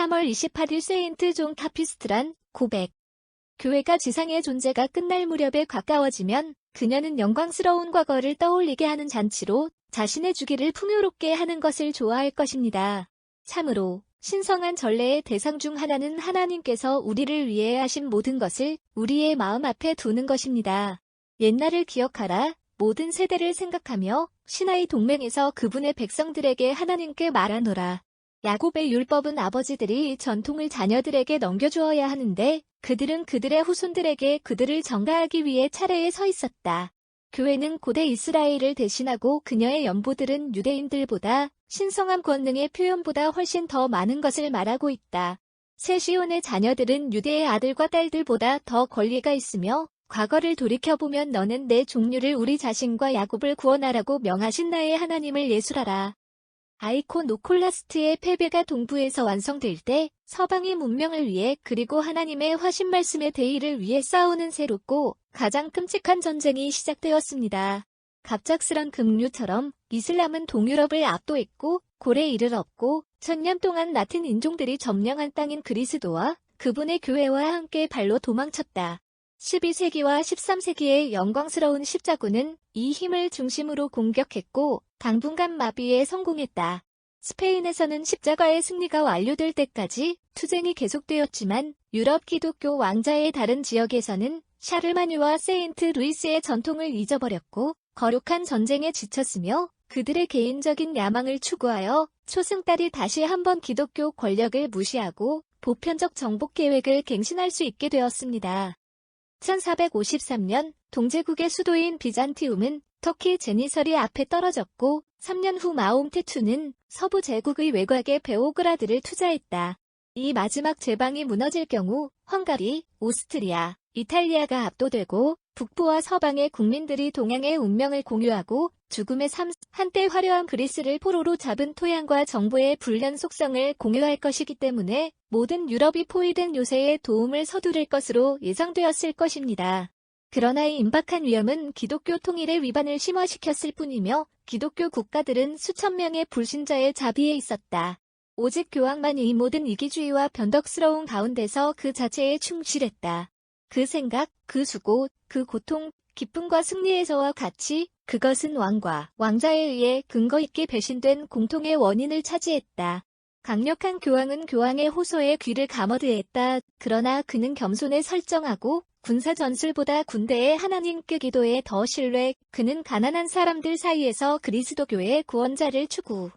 3월 28일 세인트 존 카피스트란 고백. 교회가 지상의 존재가 끝날 무렵에 가까워지면 그녀는 영광스러운 과거를 떠올리게 하는 잔치로 자신의 주기를 풍요롭게 하는 것을 좋아할 것입니다. 참으로 신성한 전례의 대상 중 하나는 하나님께서 우리를 위해 하신 모든 것을 우리의 마음 앞에 두는 것입니다. 옛날을 기억하라. 모든 세대를 생각하며 시나이 동맹에서 그분의 백성들에게 하나님께 말하노라. 야곱의 율법은 아버지들이 전통을 자녀들에게 넘겨주어야 하는데 그들은 그들의 후손들에게 그들을 전가하기 위해 차례에 서 있었다. 교회는 고대 이스라엘을 대신하고 그녀의 연보들은 유대인들보다 신성한 권능의 표현보다 훨씬 더 많은 것을 말하고 있다. 새 시온의 자녀들은 유대의 아들과 딸들보다 더 권리가 있으며 과거를 돌이켜보면 너는 내 종류를 우리 자신과 야곱을 구원하라고 명하신 나의 하나님을 예술하라. 아이코노콜라스트의 패배가 동부에서 완성될 때 서방의 문명을 위해 그리고 하나님의 화신 말씀의 대의를 위해 싸우는 새롭고 가장 끔찍한 전쟁이 시작되었습니다. 갑작스런 급류처럼 이슬람은 동유럽을 압도했고 고래 이를 엎고 1000년 동안 나튼 인종들이 점령한 땅인 그리스도와 그분의 교회와 함께 발로 도망쳤다. 12세기와 13세기의 영광스러운 십자군은 이 힘을 중심으로 공격했고 당분간 마비에 성공했다. 스페인에서는 십자가의 승리가 완료될 때까지 투쟁이 계속되었지만 유럽 기독교 왕자의 다른 지역에서는 샤르마뉴와 세인트 루이스의 전통을 잊어버렸고 거룩한 전쟁에 지쳤으며 그들의 개인적인 야망을 추구하여 초승달이 다시 한번 기독교 권력을 무시하고 보편적 정복 계획을 갱신할 수 있게 되었습니다. 1453년 동제국의 수도인 비잔티움은 터키 제니서리 앞에 떨어졌고 3년 후 마홈테투는 서부 제국의 외곽에 베오그라드를 투자했다. 이 마지막 제방이 무너질 경우 헝가리, 오스트리아, 이탈리아가 압도되고 북부와 서방의 국민들이 동양의 운명을 공유하고 죽음의 삶, 한때 화려한 그리스를 포로로 잡은 토양과 정보의 불련 속성을 공유할 것이기 때문에 모든 유럽이 포위된 요새에 도움을 서두를 것으로 예상되었을 것입니다. 그러나 이 임박한 위험은 기독교 통일의 위반을 심화시켰을 뿐이며 기독교 국가들은 수천 명의 불신자의 자비에 있었다. 오직 교황만이 이 모든 이기주의와 변덕스러운 가운데서 그 자체에 충실했다. 그 생각, 그 수고, 그 고통, 기쁨과 승리에서와 같이 그것은 왕과 왕자에 의해 근거 있게 배신된 공통의 원인을 차지했다. 강력한 교황은 교황의 호소에 귀를 감어드했다. 그러나 그는 겸손에 설정하고 군사 전술보다 군대의 하나님께 기도에 더 신뢰, 그는 가난한 사람들 사이에서 그리스도교의 구원자를 추구.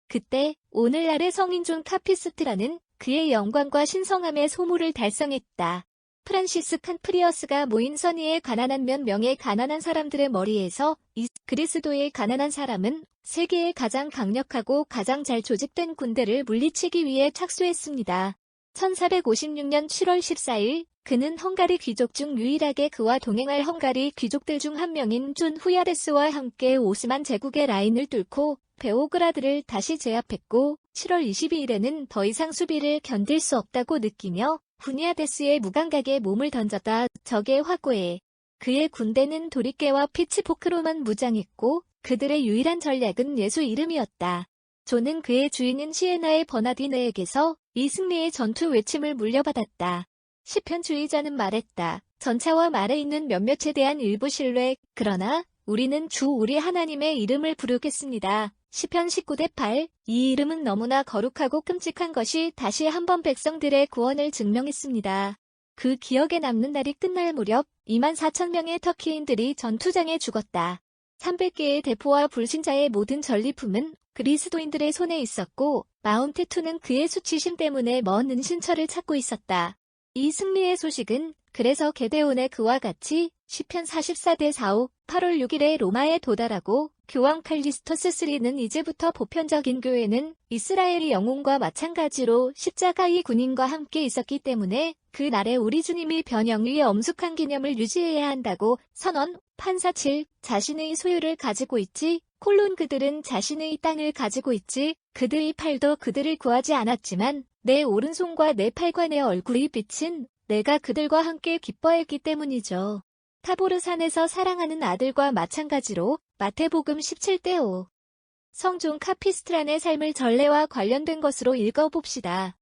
그때 오늘날의 성인 존 카피스트라는 그의 영광과 신성함의 소물을 달성했다. 프란시스 칸프리어스가 모인 선의의 가난한 몇 명의 가난한 사람들의 머리에서 이 그리스도의 가난한 사람은 세계의 가장 강력하고 가장 잘 조직된 군대를 물리치기 위해 착수했습니다. 1456년 7월 14일 그는 헝가리 귀족 중 유일하게 그와 동행할 헝가리 귀족들 중 한 명인 존 후야레스와 함께 오스만 제국의 라인을 뚫고 베오그라드를 다시 제압했고 7월 22일에는 더 이상 수비를 견딜 수 없다고 느끼며 후니아데스의 무감각에 몸을 던졌다. 적의 확고해. 그의 군대는 도리깨와 피치포크로만 무장했고 그들의 유일한 전략은 예수 이름이었다. 존은 그의 주인인 시에나의 버나디네에게서 이 승리의 전투 외침을 물려받았다. 시편주의자는 말했다. 전차와 말에 있는 몇몇에 대한 일부 신뢰, 그러나 우리는 주 우리 하나님의 이름을 부르겠습니다. 시편 19대 8. 이 이름은 너무나 거룩하고 끔찍한 것이 다시 한번 백성들의 구원을 증명했습니다. 그 기억에 남는 날이 끝날 무렵 24,000명의 터키인들이 전투장에 죽었다. 300개의 대포와 불신자의 모든 전리품은 그리스도인들의 손에 있었고 마홈테투는 그의 수치심 때문에 먼 은신처를 찾고 있었다. 이 승리의 소식은 그래서 게데온의 그와 같이 시편 44대 4호 8월 6일에 로마에 도달하고 교황 칼리스토스 3는 이제부터 보편적인 교회는 이스라엘의 영웅과 마찬가지로 십자가의 군인과 함께 있었기 때문에 그 날에 우리 주님이 변형의 엄숙한 개념을 유지해야 한다고 선언. 판사 7. 자신의 소유를 가지고 있지. 콜론 그들은 자신의 땅을 가지고 있지. 그들의 팔도 그들을 구하지 않았지만 내 오른손과 내 팔과 내 얼굴의 빛은 내가 그들과 함께 기뻐했기 때문이죠. 타보르 산에서 사랑하는 아들과 마찬가지로 마태복음 17대 5. 성존 카피스트란의 삶을 전례와 관련된 것으로 읽어봅시다.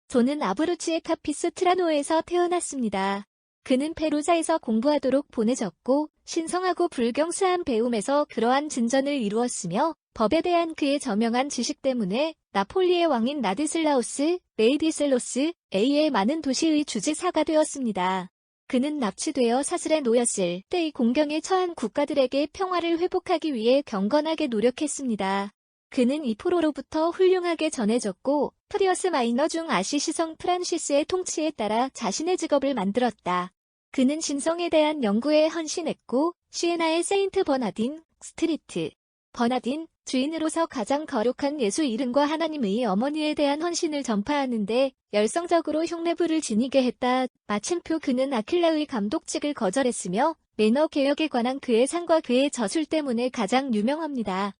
존은 아브루치의 카피스트라노에서 태어났습니다. 그는 페루자에서 공부하도록 보내졌고 신성하고 불경스한 배움에서 그러한 진전을 이루었으며 법에 대한 그의 저명한 지식 때문에 나폴리의 왕인 라디슬라우스, 레이디슬로스, A의 많은 도시의 주지사가 되었습니다. 그는 납치되어 사슬에 놓였을 때의 공경에 처한 국가들에게 평화를 회복하기 위해 경건하게 노력했습니다. 그는 이포로로부터 훌륭하게 전해졌고 프리어스 마이너 중 아시시 성 프란시스의 통치에 따라 자신의 직업을 만들었다. 그는 신성에 대한 연구에 헌신했고 시에나의 세인트 버나딘, 스트리트 버나딘 주인으로서 가장 거룩한 예수 이름과 하나님의 어머니에 대한 헌신을 전파하는데 열성적으로 흉내부를 지니게 했다. 마침표 그는 아킬라의 감독직을 거절했으며 매너 개혁에 관한 그의 상과 그의 저술 때문에 가장 유명합니다.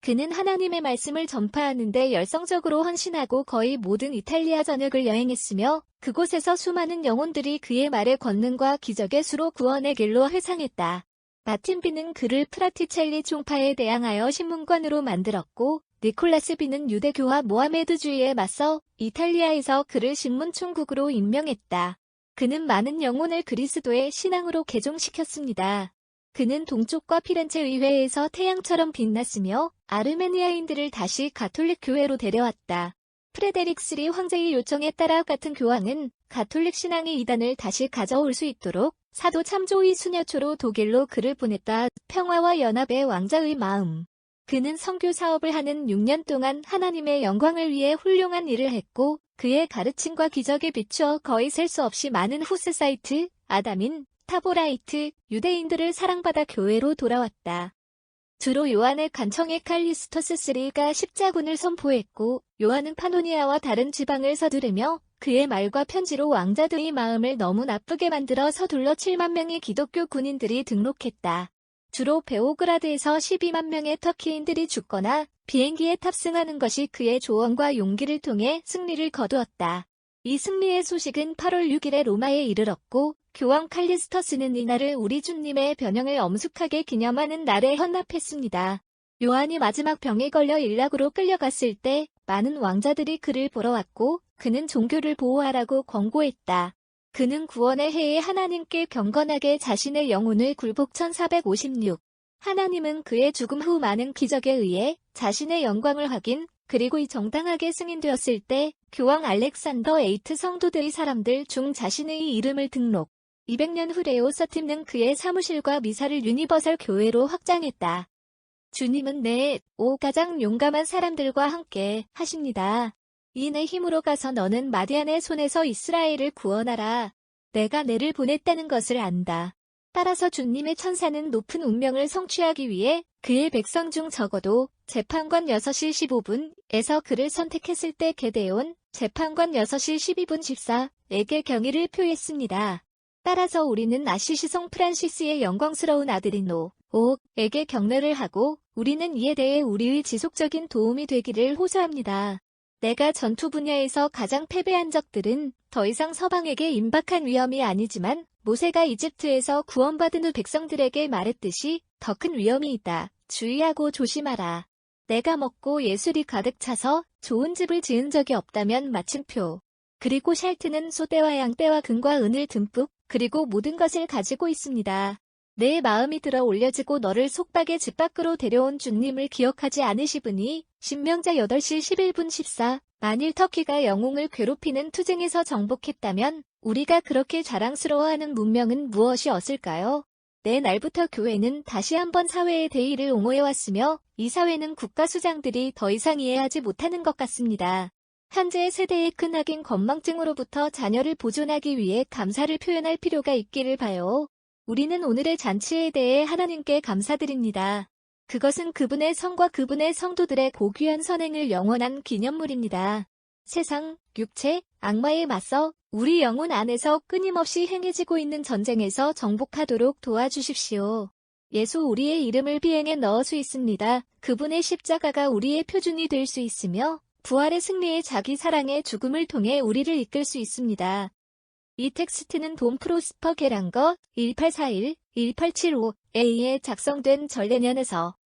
그는 하나님의 말씀을 전파하는데 열성적으로 헌신하고 거의 모든 이탈리아 전역을 여행했으며 그곳에서 수많은 영혼들이 그의 말의 권능과 기적의 수로 구원의 길로 회상했다. 마틴 비는 그를 프라티첼리 총파에 대항하여 신문관으로 만들었고 니콜라스 비는 유대교와 모하메드주의에 맞서 이탈리아에서 그를 신문총국으로 임명했다. 그는 많은 영혼을 그리스도의 신앙으로 개종시켰습니다. 그는 동쪽과 피렌체 의회에서 태양처럼 빛났으며 아르메니아인들을 다시 가톨릭 교회로 데려왔다. 프레데릭 3 황제의 요청에 따라 같은 교황은 가톨릭 신앙의 이단을 다시 가져올 수 있도록 사도 참조의 수녀초로 독일로 그를 보냈다. 평화와 연합의 왕자의 마음. 그는 선교 사업을 하는 6년 동안 하나님의 영광을 위해 훌륭한 일을 했고 그의 가르침과 기적에 비추어 거의 셀 수 없이 많은 후스사이트, 아다민, 타보라이트, 유대인들을 사랑받아 교회로 돌아왔다. 주로 요한의 간청의 칼리스토스 3가 십자군을 선포했고 요한은 파노니아와 다른 지방을 서두르며 그의 말과 편지로 왕자들의 마음을 너무 나쁘게 만들어 서둘러 7만 명의 기독교 군인들이 등록했다. 주로 베오그라드에서 12만 명의 터키인들이 죽거나 비행기에 탑승하는 것이 그의 조언과 용기를 통해 승리를 거두었다. 이 승리의 소식은 8월 6일에 로마에 이르렀고 교황 칼리스터스는 이날을 우리 주님의 변형을 엄숙하게 기념하는 날에 헌납했습니다. 요한이 마지막 병에 걸려 일락으로 끌려갔을 때 많은 왕자들이 그를 보러 왔고 그는 종교를 보호하라고 권고했다. 그는 구원의 해에 하나님께 경건하게 자신의 영혼을 굴복 1456. 하나님은 그의 죽음 후 많은 기적에 의해 자신의 영광을 확인, 그리고 이 정당하게 승인되었을 때 교황 알렉산더 8 성도들의 사람들 중 자신의 이름을 등록. 200년 후 레오 서팀는 그의 사무실과 미사를 유니버설 교회로 확장했다. 주님은 가장 용감한 사람들과 함께 하십니다. 이 내 힘으로 가서 너는 마디안의 손에서 이스라엘을 구원하라. 내가 내를 보냈다는 것을 안다. 따라서 주님의 천사는 높은 운명을 성취하기 위해 그의 백성 중 적어도 재판관 6시 15분에서 그를 선택했을 때 게데온 재판관 6시 12분 집사에게 경의를 표했습니다. 따라서 우리는 아시시성 프란시스의 영광스러운 아들인 에게 경례를 하고 우리는 이에 대해 우리의 지속적인 도움이 되기를 호소합니다. 내가 전투 분야에서 가장 패배한 적들은 더 이상 서방에게 임박한 위험이 아니지만 모세가 이집트에서 구원받은 후 백성들에게 말했듯이 더 큰 위험이 있다. 주의하고 조심하라. 내가 먹고 예술이 가득 차서 좋은 집을 지은 적이 없다면 마침표. 그리고 샬트는 소떼와 양떼와 금과 은을 듬뿍 그리고 모든 것을 가지고 있습니다. 내 마음이 들어 올려지고 너를 속박의 집 밖으로 데려온 주님을 기억하지 않으시으니 신명자 8시 11분 14. 만일 터키가 영웅을 괴롭히는 투쟁에서 정복했다면 우리가 그렇게 자랑스러워하는 문명은 무엇이었을까요? 내 날부터 교회는 다시 한번 사회의 대의를 옹호해왔으며 이 사회는 국가수장들이 더 이상 이해하지 못하는 것 같습니다. 현재 세대의 큰 악인 건망증으로부터 자녀를 보존하기 위해 감사를 표현할 필요가 있기를 봐요. 우리는 오늘의 잔치에 대해 하나님께 감사드립니다. 그것은 그분의 성과 그분의 성도들의 고귀한 선행을 영원한 기념물입니다. 세상, 육체, 악마에 맞서 우리 영혼 안에서 끊임없이 행해지고 있는 전쟁에서 정복하도록 도와주십시오. 예수 우리의 이름을 비행에 넣을 수 있습니다. 그분의 십자가가 우리의 표준이 될 수 있으며 부활의 승리에 자기 사랑의 죽음을 통해 우리를 이끌 수 있습니다. 이 텍스트는 돔 프로스퍼 게랑거 1841-1875A에 작성된 전례년에서